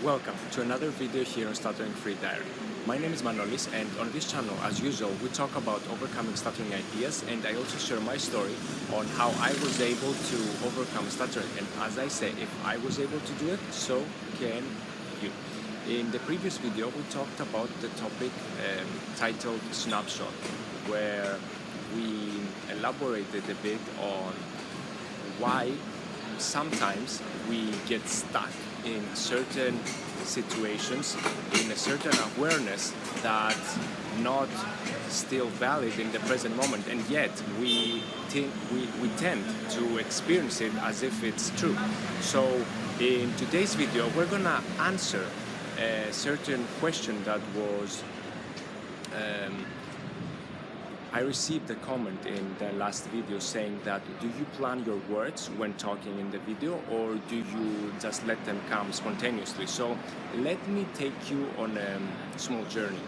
Welcome to another video here on Stutteringfreediary. My name is Manolis, and on this channel, as usual, we talk about overcoming stuttering ideas, and I also share my story on how I was able to overcome stuttering. And as I say, if I was able to do it, so can you. In the previous video, we talked about the topic titled Snapshot, where we elaborated a bit on why sometimes we get stuck in certain situations, in a certain awareness that's not still valid in the present moment, and yet we tend to experience it as if it's true. So in today's video, we're gonna answer a certain question that was I received a comment in the last video saying that, do you plan your words when talking in the video, or do you just let them come spontaneously? So let me take you on a small journey.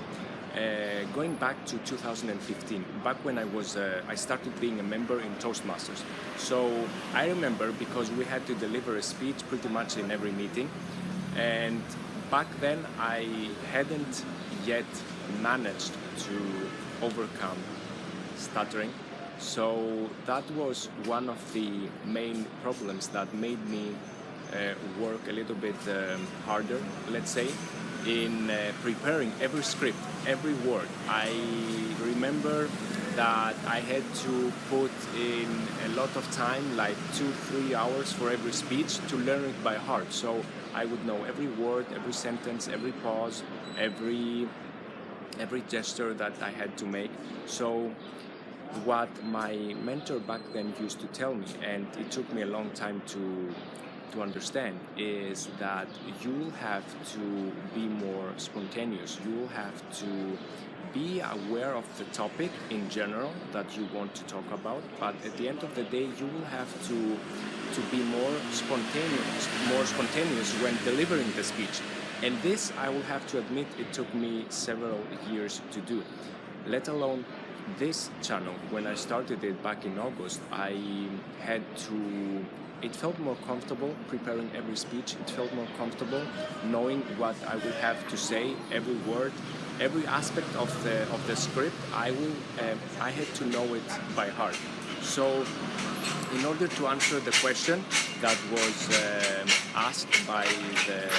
Going back to 2015, back when I started being a member in Toastmasters. So I remember, because we had to deliver a speech pretty much in every meeting, and back then I hadn't yet managed to overcome stuttering. So that was one of the main problems that made me work a little bit harder, let's say, in preparing every script, every word. I remember that I had to put in a lot of time, like 2-3 hours for every speech, to learn it by heart. So I would know every word, every sentence, every pause, every gesture that I had to make. So what my mentor back then used to tell me, and it took me a long time to understand, is that you will have to be more spontaneous. You will have to be aware of the topic in general that you want to talk about, but at the end of the day, you will have to be more spontaneous when delivering the speech. And this, I will have to admit, it took me several years to do, let alone this channel. When I started it back in August, it felt more comfortable preparing every speech. It felt more comfortable knowing what I would have to say, every word, every aspect of the script. I had to know it by heart. So in order to answer the question that was asked by the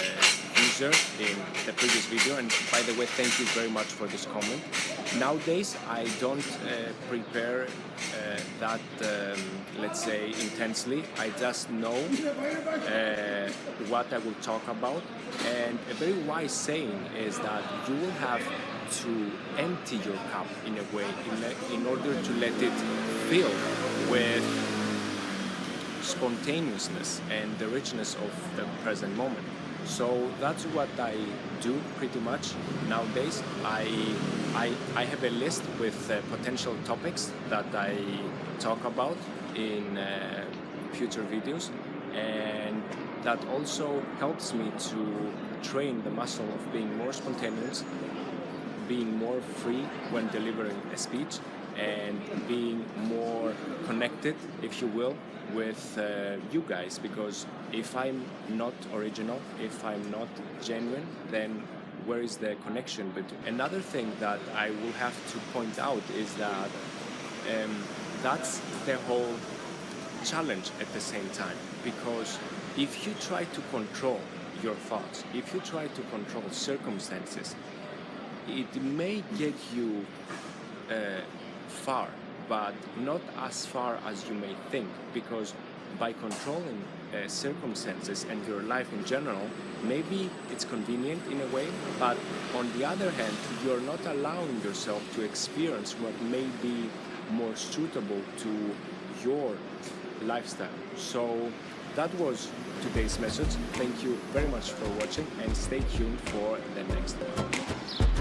user in the previous video, and by the way, thank you very much for this comment. Nowadays, I don't prepare that, let's say, intensely. I just know what I will talk about, and a very wise saying is that you will have to empty your cup in a way, in order to let it fill with spontaneousness and the richness of the present moment. So that's what I do pretty much nowadays. I have a list with potential topics that I talk about in future videos, and that also helps me to train the muscle of being more spontaneous, being more free when delivering a speech, and being more connected, if you will, with you guys. Because if I'm not original, if I'm not genuine, then where is the connection? But another thing that I will have to point out is that that's the whole challenge at the same time. Because if you try to control your thoughts, if you try to control circumstances, it may get you far, but not as far as you may think, because by controlling circumstances and your life in general, maybe it's convenient in a way, but on the other hand, you're not allowing yourself to experience what may be more suitable to your lifestyle. So that was today's message. Thank you very much for watching, and stay tuned for the next one.